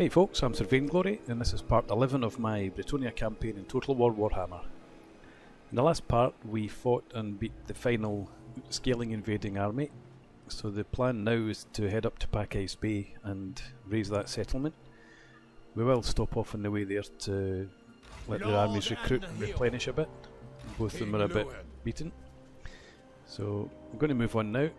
Hey folks, I'm Sir Vainglory, and this is part 11 of my Bretonnia campaign in Total War Warhammer. In the last part we fought and beat the final Skaeling invading army, so the plan now is to head up to Pack Ice Bay and raise that settlement. We will stop off on the way there to let the armies recruit and replenish a bit. Both of them are a bit beaten. So I'm going to move on now.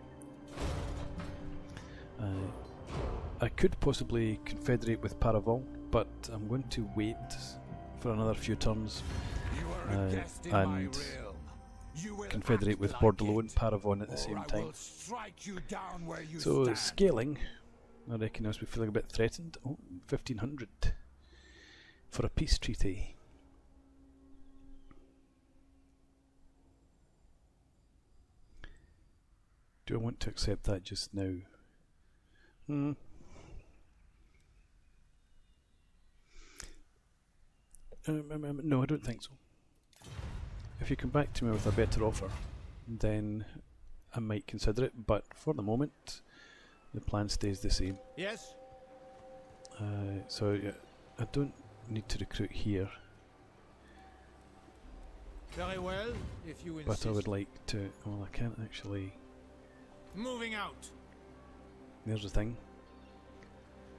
I could possibly confederate with Paravon, but I'm going to wait for another few turns and confederate with Louen, Paravon at the same time. So Skaeling, I reckon I must be feeling a bit threatened. Oh, 1500 for a peace treaty. Do I want to accept that just now? No, I don't think so. If you come back to me with a better offer, then I might consider it, but for the moment the plan stays the same. Yes. So yeah, I don't need to recruit here. Very well, if you insist. But I would like to. Well, I can't actually. Moving out. There's the thing.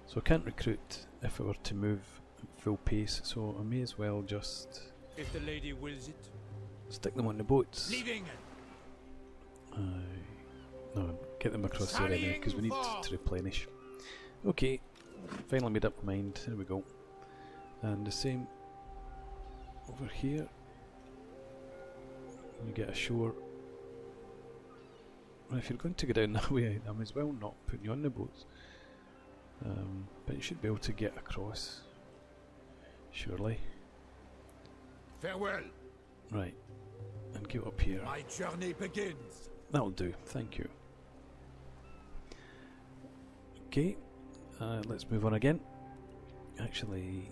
So I can't recruit if I were to move at full pace, so I may as well just if the lady wills it. Stick them on the boats. Leaving. No, get them across there anyway, because we need to replenish. Okay, finally made up my mind. There we go. And the same over here. You get ashore. Well, if you're going to go down that way, I might as well not put you on the boats. But you should be able to get across, surely. Farewell. Right, and get up here. My journey begins. That'll do, thank you. Okay, let's move on again. Actually,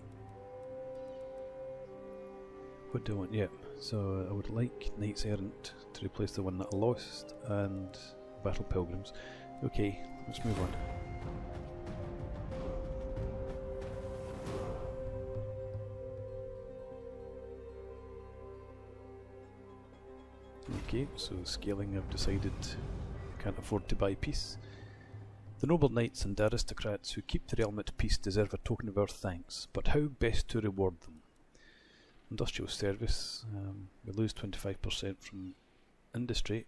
what do I want? Yep, so I would like Knights Errant to replace the one that I lost, and Battle Pilgrims. Okay, let's move on. Okay, so Skaeling have decided can't afford to buy peace. The noble knights and aristocrats who keep the realm at peace deserve a token of our thanks, but how best to reward them? Industrial service, we lose 25% from industry.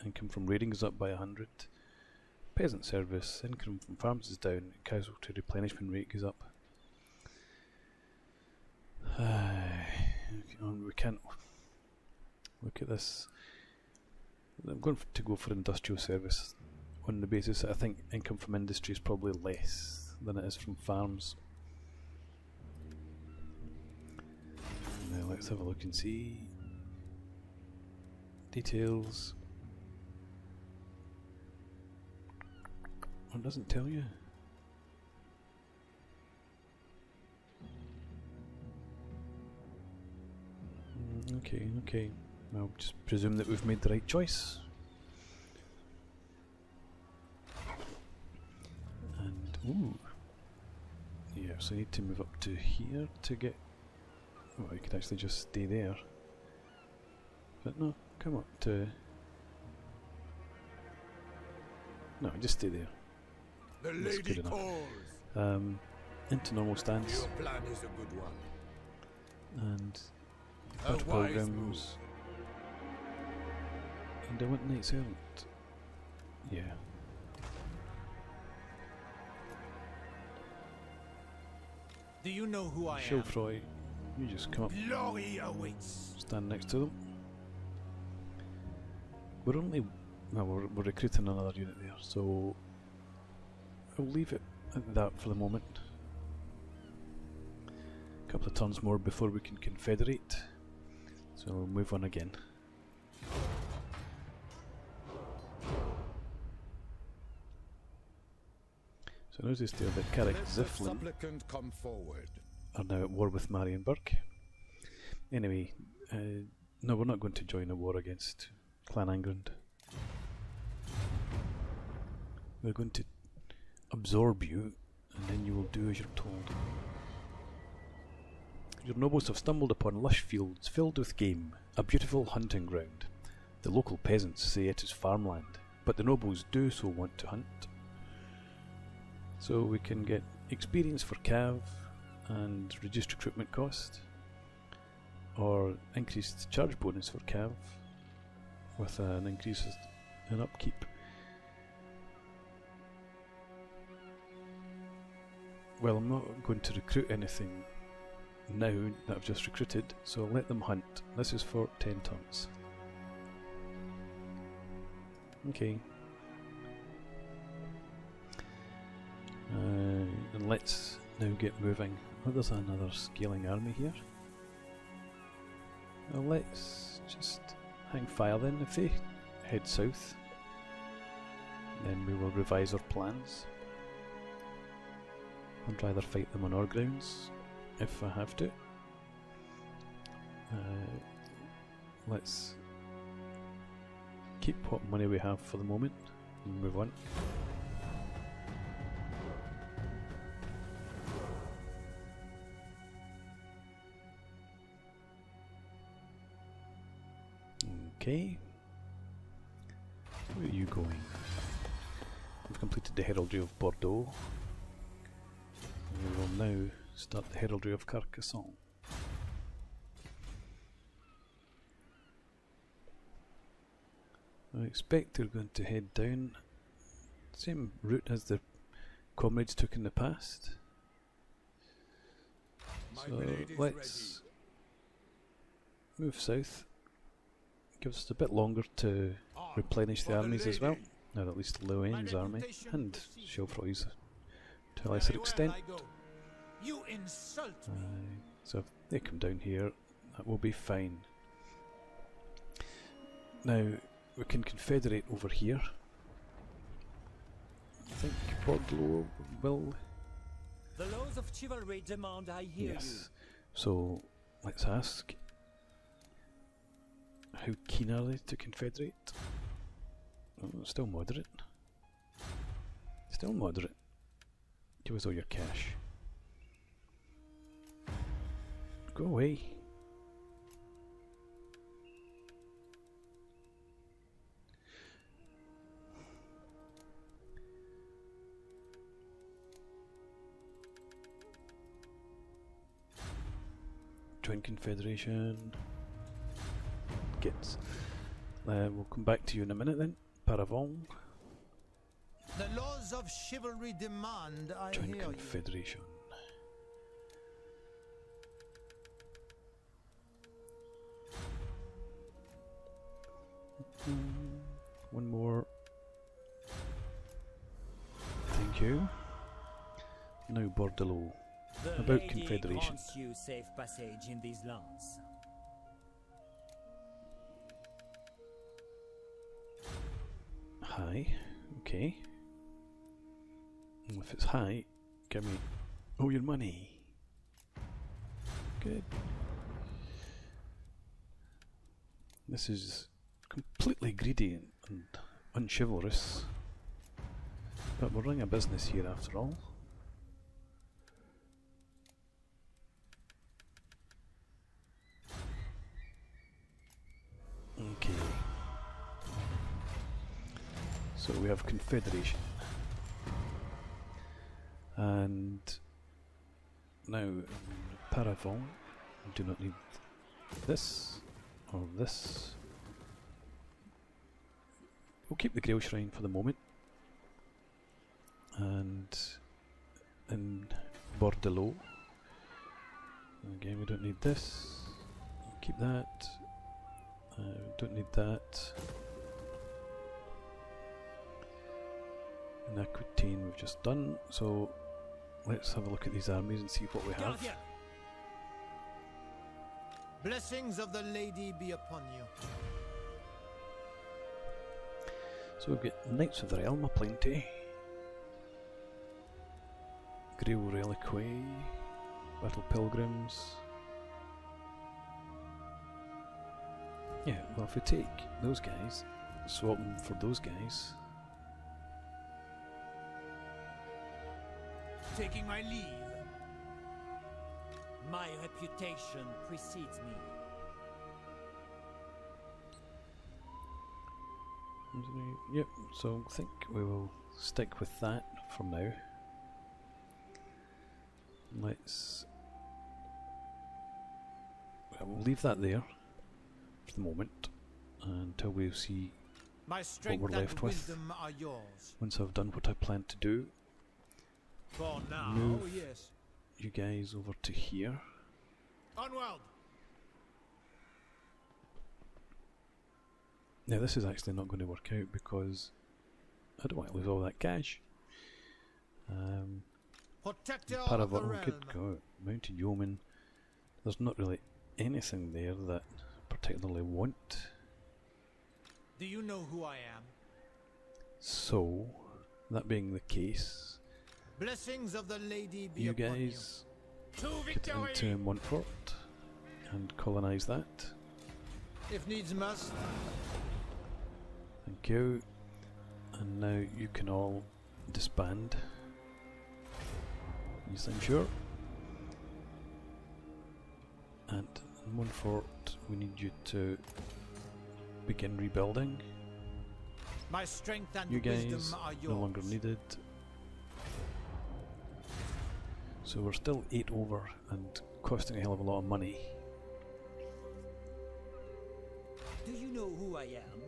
Income from raiding is up by 100. Peasant service, income from farms is down, casualty replenishment rate goes up. We can't look at this. I'm going to go for industrial service on the basis that I think income from industry is probably less than it is from farms. Now let's have a look and see. Details. It doesn't tell you. Okay. I'll just presume that we've made the right choice. And, ooh. Yeah, so I need to move up to here to get... Oh, I could actually just stay there. But no, come up to... No, just stay there. The That's lady good enough. calls. Into normal stance. Your plan is a good one. And... Battle Pilgrims. And I want Knights Errant. Yeah. Do you know who I am? Shilfroy, you just come up, Glory awaits. stand next to them. We're only... No, we're recruiting another unit there, so... I'll leave it at that for the moment. A couple of turns more before we can confederate. So we'll move on again. So notice there that Carrick Ziflin are now at war with Marienburg. Anyway, no, we're not going to join a war against Clan Angrand. We're going to absorb you and then you will do as you're told. Your nobles have stumbled upon lush fields filled with game, a beautiful hunting ground. The local peasants say it is farmland, but the nobles do so want to hunt. So we can get experience for Cav and reduced recruitment cost, or increased charge bonus for Cav with an increase in upkeep. Well, I'm not going to recruit anything now that I've just recruited, so let them hunt. This is for 10 turns. Okay. And let's now get moving. Oh, there's another Skaeling army here. Well, let's just hang fire then. If they head south, then we will revise our plans. I'd rather fight them on our grounds if I have to. Let's keep what money we have for the moment and move on. Okay. Where are you going? We've completed the heraldry of Bordeaux. We will now start the heraldry of Carcassonne. I expect they're going to head down same route as the comrades took in the past. So let's move south. Gives us a bit longer to replenish the armies as well. Now at least Louen's army and Chevroy's to a lesser extent. You insult me. So if they come down here, that will be fine. Now we can confederate over here. I think Bordeaux will. The laws of chivalry demand I hear Yes. So let's ask. How keen are they to confederate? Oh, still moderate. Still moderate. Give us all your cash. Go away. Join confederation. Gets. We'll come back to you in a minute then. Paravon. The laws of chivalry demand I Join hear confederation. One more. Thank you. Now Bordeaux. The About lady confederation. grants you safe passage in these lands. High. Okay. If it's high, give me all your money. Good. This is completely greedy and unchivalrous. But we're running a business here after all. Okay. So we have confederation. And now Paravon, we do not need this or this. We'll keep the Grail Shrine for the moment. And in Bordeaux, again we don't need this. We'll keep that. Don't need that. And Aquitaine we've just done, so let's have a look at these armies and see what we have. Guardian. Blessings of the lady be upon you. So we've got Knights of the Realm aplenty, Grail Reliquae, Battle Pilgrims. Yeah, well if we take those guys, swap them for those guys. taking my leave. My reputation precedes me. Yep, so I think we will stick with that for now. Let's... we'll leave that there for the moment until we see My what strength we're and left with. wisdom are yours. Once I've done what I plan to do. For now, Move yes. you guys over to here. Onward! Now this is actually not going to work out because I don't want to lose all that cash. Protector of the Paravon, realm. good God, Mounted Yeoman. There's not really anything there that I particularly want. Do you know who I am? So, that being the case, Blessings of the lady be you upon guys you. To get victory! into Montfort and colonise that. If needs must. Thank you. And now you can all disband. Yes, I'm sure. And in Montfort, we need you to begin rebuilding. My strength and You guys wisdom are yours. no longer needed. So we're still 8 over and costing a hell of a lot of money. Do you know who I am?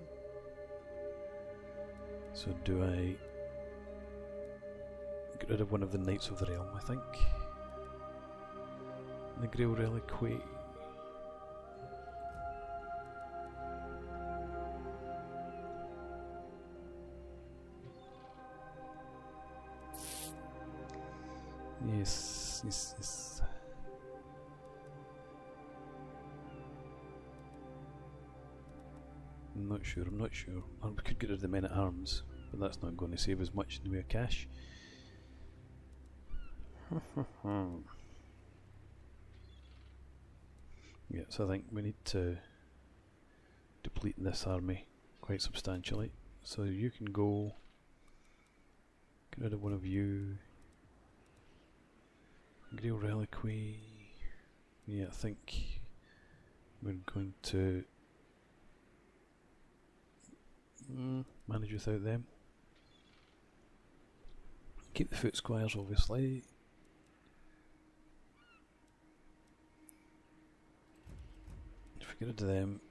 So do I get rid of one of the Knights of the Realm, I think. The Grail Reliquary. Yes. I'm not sure. Or we could get rid of the men at arms, but that's not going to save as much in the way of cash. Yeah, so I think we need to deplete this army quite substantially. So you can go, get rid of one of you. Grail Reliquary. Yeah, I think we're going to manage without them. Keep the foot squires, obviously. If we get rid of them,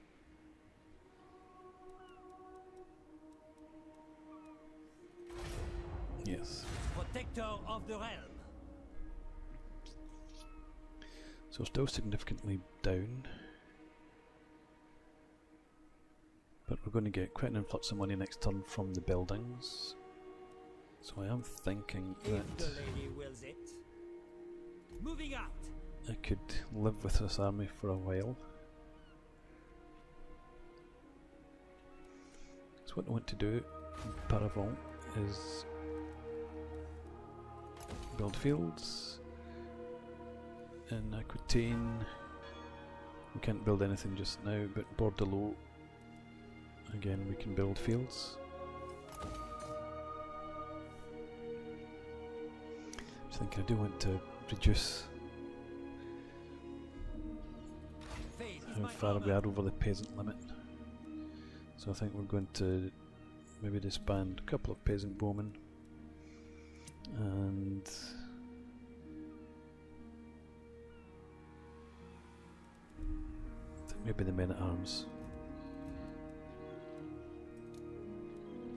yes. Protector of the realm. So still significantly down, but we're going to get quite an influx of money next turn from the buildings. So I am thinking If that the lady wills it. Moving out. I could live with this army for a while. So what I want to do in Paravon is build fields. In Aquitaine, we can't build anything just now, but Bordelot, again we can build fields. I think I do want to reduce how far we are over the peasant limit. So I think we're going to maybe disband a couple of peasant bowmen and maybe the men at arms.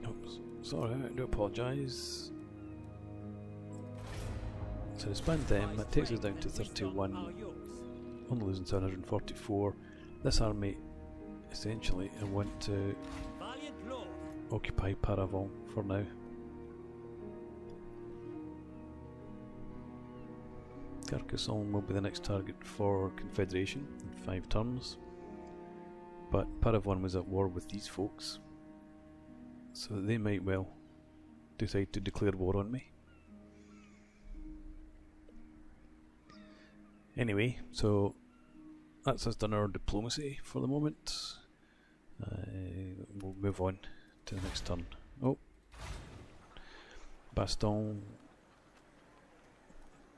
Oops, sorry, I do apologise. So disband them, that takes us down to 31, only losing 744. This army, essentially, I want to occupy Paravon for now. Carcassonne will be the next target for Confederation in 5 turns. But Paravon was at war with these folks, so they might well decide to declare war on me. Anyway, so that's us done our diplomacy for the moment. We'll move on to the next turn. Oh, Baston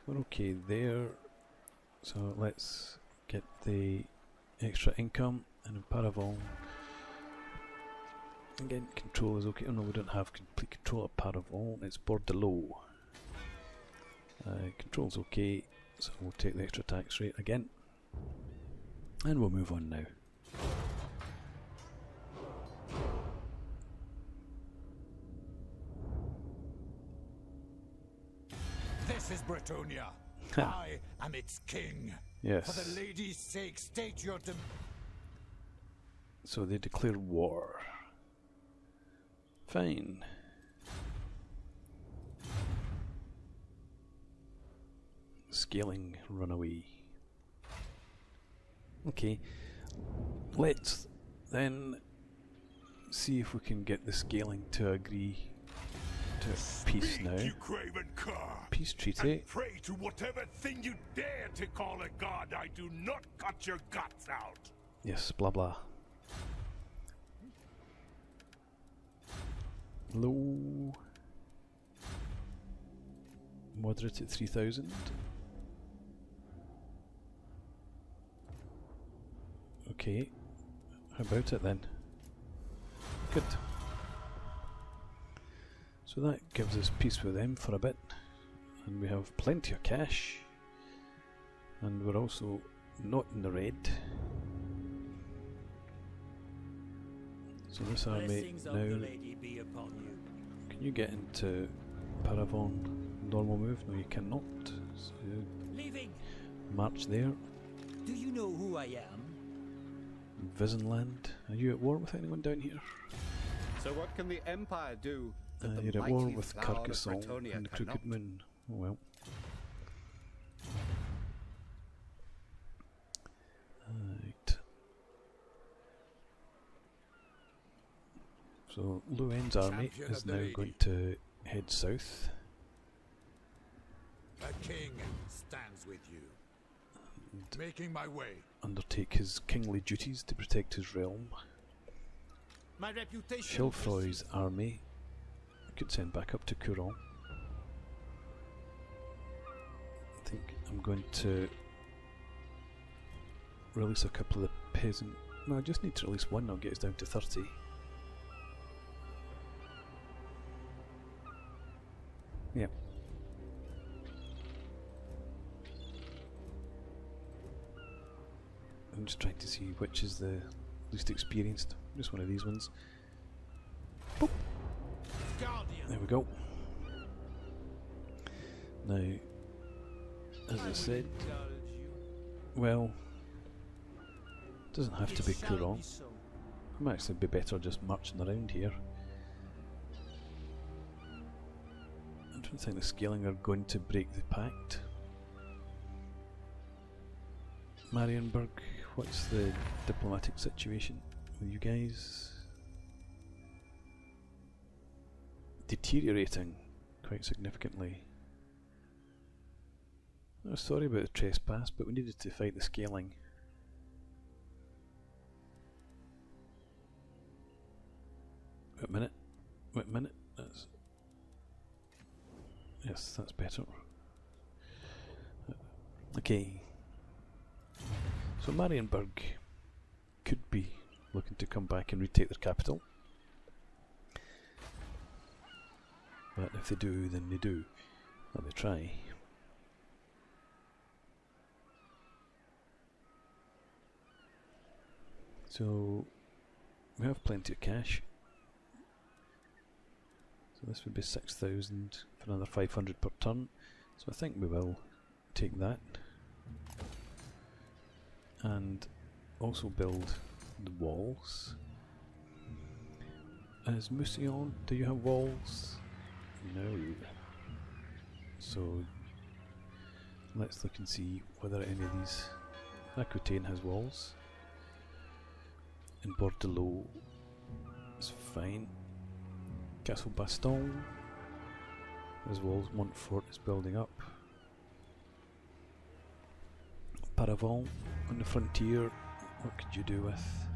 we're okay there. So let's get the extra income, and in Paravon again control is okay. Oh no, we don't have complete control of Paravon, it's Bordelot. Control's okay, so we'll take the extra tax rate again, and we'll move on now. This is Bretonnia. I am its king. Yes. For the lady's sake, state your So they declare war. Fine. Skaeling runaway. Okay. Let's then see if we can get the Skaeling to agree to peace now. You craven cur! Peace treaty. And pray to whatever thing you dare to call a god. I do not cut your guts out. Yes, blah blah. Low. Moderate at 3,000. Okay. How about it then? Good. So that gives us peace with them for a bit. And we have plenty of cash. And we're also not in the red. So this army Blessings of the now, lady be upon you. can you get into Paravon normal move? No, you cannot. So Leaving. march there. Do you know who I am? Visenland. Are you at war with anyone down here? So what can the Empire do that the You're at war mighty with Flower of Carcassonne Bretonnia and the cannot? Crooked Moon. Oh well. Right. So Louen's army Champion is of the now lady. going to head south. The king stands with you. And Making my way. undertake his kingly duties to protect his realm. My reputation. Chilfroy's army could send back up to Couron. I think I'm going to release a couple of the peasant. No, I just need to release one, I'll get us down to 30. Yep. I'm just trying to see which is the least experienced. Just one of these ones. Boop. Guardian. There we go. Now, as I said, well, it doesn't have to be Couron. It might actually be better just marching around here. I don't think the Skaeling are going to break the pact. Marienburg, what's the diplomatic situation with you guys? Deteriorating quite significantly. Oh, sorry about the trespass, but we needed to fight the Skaeling. Wait a minute. Wait a minute. That's yes, that's better. Okay. So Marienburg could be looking to come back and retake their capital. But if they do, then they do. Or they try. So we have plenty of cash. So this would be 6,000 for another 500 per turn. So I think we will take that. And also build the walls. As Mousillon, do you have walls? No. So let's look and see whether any of these. Aquitaine has walls. And Bordelot is fine. Castle Baston has walls. Montfort is building up. Paravon on the frontier, what could you do with?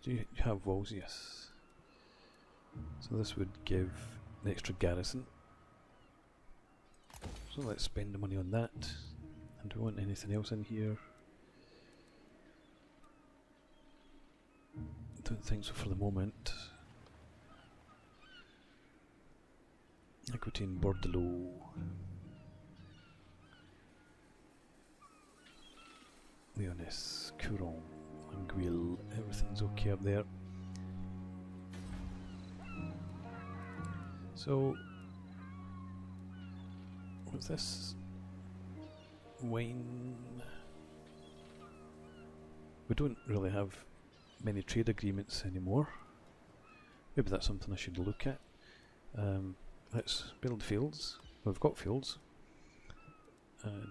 Do you have walls? Yes. So this would give the extra garrison. So let's spend the money on that. And do we want anything else in here? Don't think so for the moment. Equity in Bordelot. Leonis, Couron, Anguille, everything's okay up there. So, what's this? Wine. We don't really have many trade agreements anymore. Maybe that's something I should look at. Let's build fields. We've got fields.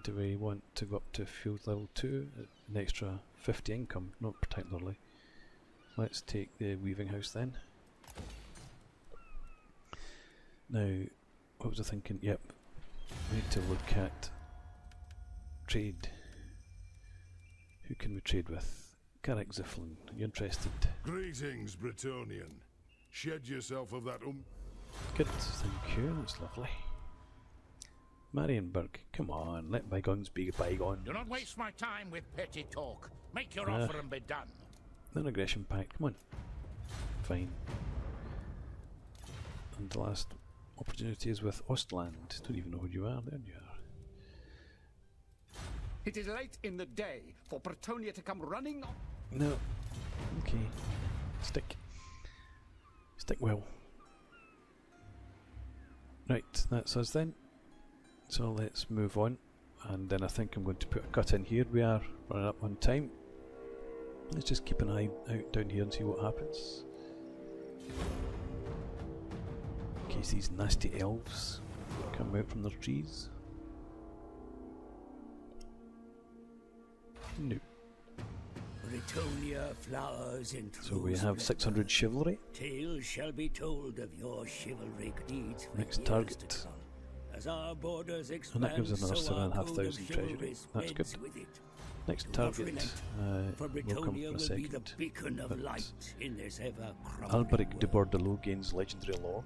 Do we want to go up to field level 2? An extra 50 income? Not particularly. Let's take the weaving house then. Now, what was I thinking? Yep, we need to look at trade. Who can we trade with? Carrick Ziflin, are you interested? Greetings, Bretonian. Shed yourself of that Good, thank you, that's lovely. Marienburg, come on, let bygones be bygones. Do not waste my time with petty talk. Make your offer and be done. Non-aggression pact, come on. Fine. And the last opportunity is with Ostland. Don't even know who you are, there you are. It is late in the day for Bretonnia to come running on. No. Okay. Stick. Stick well. Right, that's us then. So let's move on. And then I think I'm going to put a cut in here. We are running up on time. Let's just keep an eye out down here and see what happens. In case these nasty elves come out from their trees. No. Bretonnia flowers in So we have 600 chivalry. Tales shall be told of your chivalric deeds for Next years target. to come. As our borders expand, And that gives us another so our code of 7,500 treasury. chivalry That's good. spreads with it. Next Do not target relent, for will come Bretonnia for a will be the second. beacon of But light in this ever crumbling Alberic de world. Bordelot gains Legendary Lord.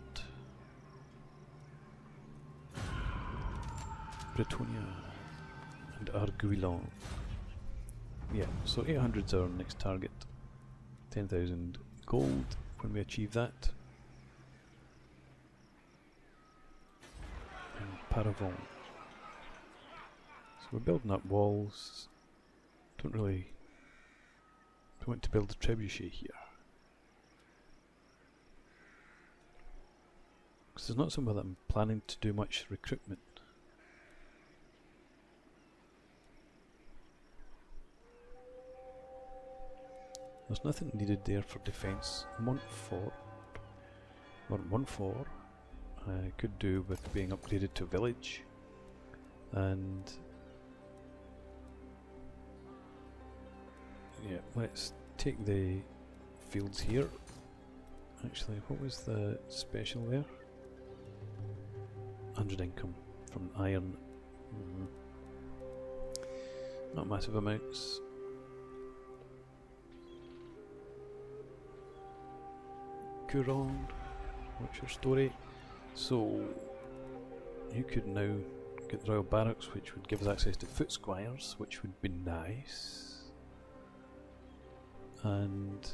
Bretonnia and Arguillon. Yeah, so 800's our next target. 10,000 gold when we achieve that. And Paravon. So we're building up walls. Don't really want to build a trebuchet here. Because there's not somewhere that I'm planning to do much recruitment. There's nothing needed there for defence. Montfort, or Montfort, could do with being upgraded to village. And yeah, let's take the fields here. Actually, what was the special there? 100 income from iron. Not massive amounts. Couron, what's your story? So, you could now get the Royal Barracks, which would give us access to foot squires, which would be nice. And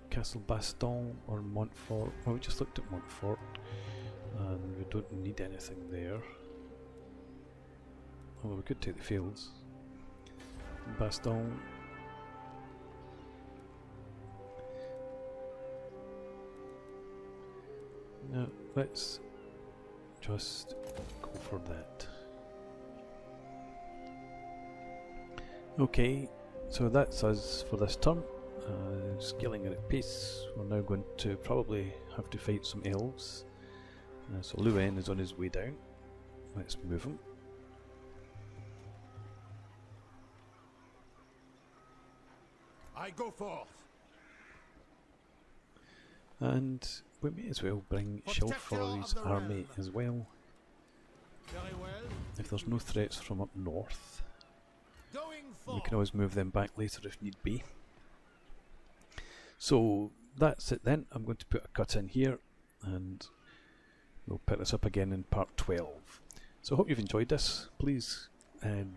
Castle Baston or Montfort. Well, we just looked at Montfort, and we don't need anything there. Although we could take the fields. Baston. No, let's just go for that. Okay, so that's us for this turn. Scaling at pace, we're now going to probably have to fight some elves. So Louen is on his way down. Let's move him. I go forth. And we may as well bring Shelfoy's army as well. Very well. If there's no threats from up north, Going we forth. can always move them back later if need be. So that's it then. I'm going to put a cut in here. and we'll pick this up again in part 12. So I hope you've enjoyed this. Please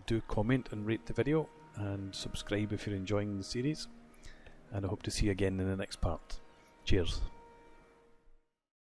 do comment and rate the video, and subscribe if you're enjoying the series, and I hope to see you again in the next part. Cheers.